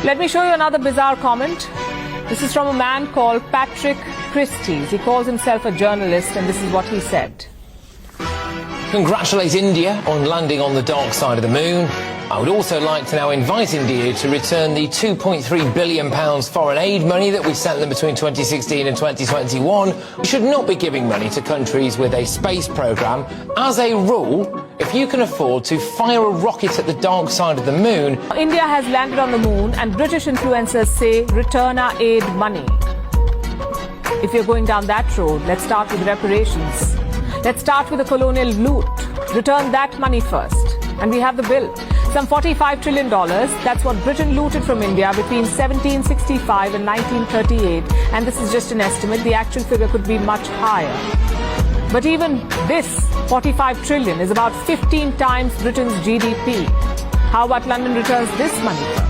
Let me show you another bizarre comment. This is from a man called Patrick Christys. He calls himself a journalist, and this is what he said. Congratulate India on landing on the dark side of the moon. I would also like to now invite India to return the £2.3 billion foreign aid money that we sent them between 2016 and 2021. We should not be giving money to countries with a space programme. As a rule, if you can afford to fire a rocket at the dark side of the moon... India has landed on the moon, and British influencers say return our aid money. If you're going down that road, let's start with reparations. Let's start with the colonial loot. Return that money first. And we have the bill. Some $45 trillion. That's what Britain looted from India between 1765 and 1938. And this is just an estimate. The actual figure could be much higher. But even this $45 trillion is about 15 times Britain's GDP. How about London returns this money first?